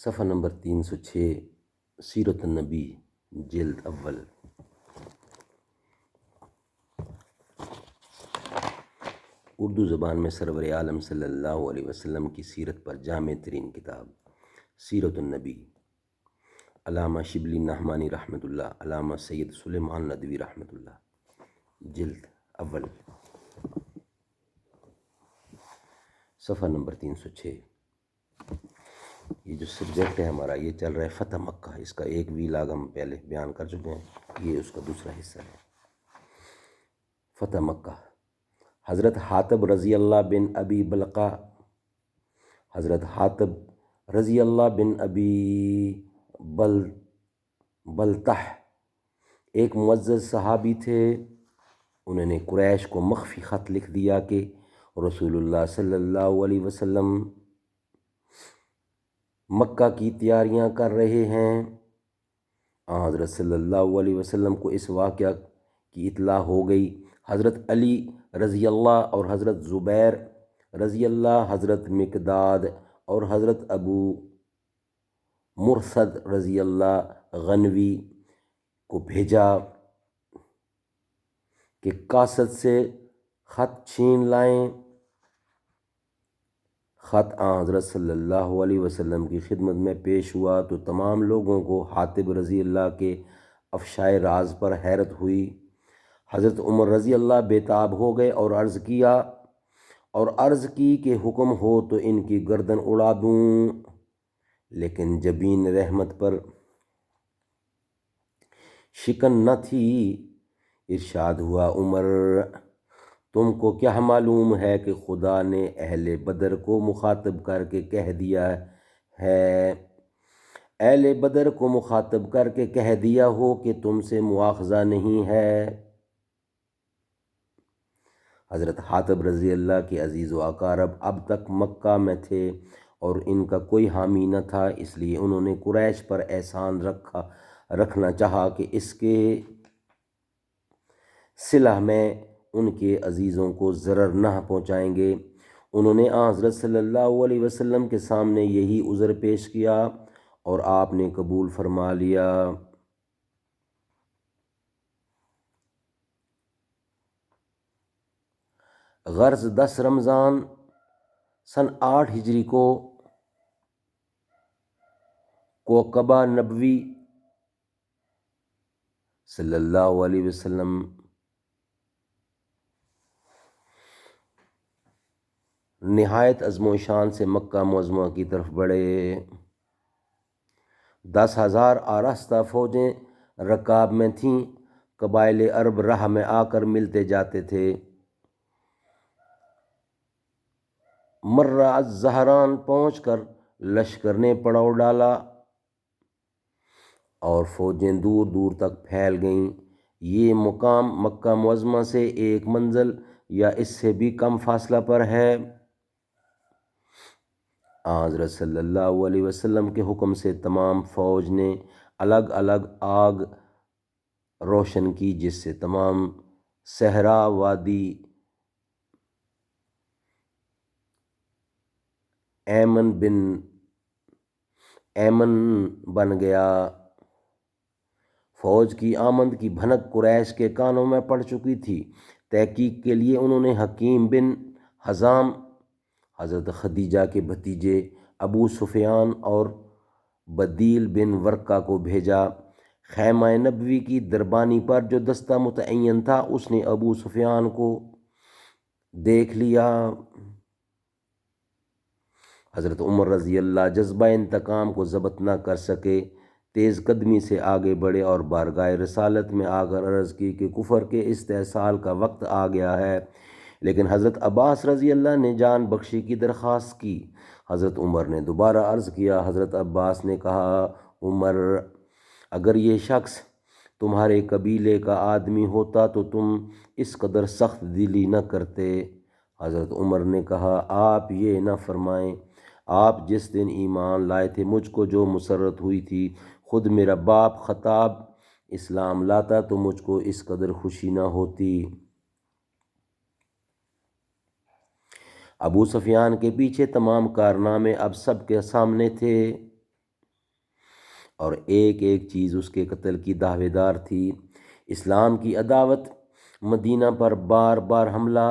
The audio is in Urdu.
صفحہ نمبر 306 سیرت النبی جلد اول۔ اردو زبان میں سرور عالم صلی اللہ علیہ وسلم کی سیرت پر جامع ترین کتاب سیرت النبی، علامہ شبلی نعمانی رحمۃ اللہ، علامہ سید سلیمان ندوی رحمۃ اللہ، جلد اول، صفحہ نمبر 306۔ یہ جو سبجیکٹ ہے ہمارا، یہ چل رہا ہے فتح مکہ۔ اس کا ایک ویلاگ ہم پہلے بیان کر چکے ہیں، یہ اس کا دوسرا حصہ ہے۔ فتح مکہ، حضرت حاتب رضی اللہ بن ابی بلقا، حضرت حاتب رضی اللہ بن ابی بلتح ایک معزز صحابی تھے۔ انہوں نے قریش کو مخفی خط لکھ دیا کہ رسول اللہ صلی اللہ علیہ وسلم مکہ کی تیاریاں کر رہے ہیں۔ حضرت صلی اللہ علیہ وسلم کو اس واقعہ کی اطلاع ہو گئی۔ حضرت علی رضی اللہ اور حضرت زبیر رضی اللہ، حضرت مقداد اور حضرت ابو مرثد رضی اللہ غنوی کو بھیجا کہ کاسد سے خط چھین لائیں۔ خط حضرت صلی اللہ علیہ وسلم کی خدمت میں پیش ہوا تو تمام لوگوں کو حاتب رضی اللہ کے افشائے راز پر حیرت ہوئی۔ حضرت عمر رضی اللہ بےتاب ہو گئے اور عرض کی کہ حکم ہو تو ان کی گردن اڑا دوں، لیکن جبین رحمت پر شکن نہ تھی۔ ارشاد ہوا، عمر تم کو کیا معلوم ہے کہ خدا نے اہل بدر کو مخاطب کر کے کہہ دیا ہے، اہل بدر کو مخاطب کر کے کہہ دیا ہو کہ تم سے مواخذہ نہیں ہے۔ حضرت حاتب رضی اللہ کے عزیز و اقارب اب تک مکہ میں تھے اور ان کا کوئی حامی نہ تھا، اس لیے انہوں نے قریش پر احسان رکھنا چاہا کہ اس کے صلح میں ان کے عزیزوں کو ضرر نہ پہنچائیں گے۔ انہوں نے حضرت صلی اللہ علیہ وسلم کے سامنے یہی عذر پیش کیا اور آپ نے قبول فرما لیا۔ غرض 10 رمضان سن 8 ہجری کو کوکبہ نبوی صلی اللہ علیہ وسلم نہایت عزم و شان سے مکہ معظمہ کی طرف بڑھے۔ 10,000 آراستہ فوجیں رکاب میں تھیں۔ قبائل عرب راہ میں آ کر ملتے جاتے تھے۔ مرہ الزہران پہنچ کر لشکر نے پڑاؤ ڈالا اور فوجیں دور دور تک پھیل گئیں۔ یہ مقام مکہ معظمہ سے 1 منزل یا اس سے بھی کم فاصلہ پر ہے۔ حضرت صلی اللہ علیہ وسلم کے حکم سے تمام فوج نے الگ الگ آگ روشن کی، جس سے تمام صحرا وادی ایمن بن گیا۔ فوج کی آمد کی بھنک قریش کے کانوں میں پڑ چکی تھی۔ تحقیق کے لیے انہوں نے حکیم بن حزام، حضرت خدیجہ کے بھتیجے ابو سفیان اور بدیل بن ورقہ کو بھیجا۔ خیمہ نبوی کی دربانی پر جو دستہ متعین تھا، اس نے ابو سفیان کو دیکھ لیا۔ حضرت عمر رضی اللہ جذبہ انتقام کو ضبط نہ کر سکے، تیز قدمی سے آگے بڑھے اور بارگاہ رسالت میں آ کر عرض کی کہ کفر کے استحصال کا وقت آ گیا ہے۔ لیکن حضرت عباس رضی اللہ نے جان بخشی کی درخواست کی۔ حضرت عمر نے دوبارہ عرض کیا۔ حضرت عباس نے کہا، عمر اگر یہ شخص تمہارے قبیلے کا آدمی ہوتا تو تم اس قدر سخت دلی نہ کرتے۔ حضرت عمر نے کہا، آپ یہ نہ فرمائیں، آپ جس دن ایمان لائے تھے مجھ کو جو مسرت ہوئی تھی، خود میرا باپ خطاب اسلام لاتا تو مجھ کو اس قدر خوشی نہ ہوتی۔ ابو سفیان کے پیچھے تمام کارنامے اب سب کے سامنے تھے۔ اور ایک ایک چیز اس کے قتل کی دعوے دار تھی۔ اسلام کی عداوت، مدینہ پر بار بار حملہ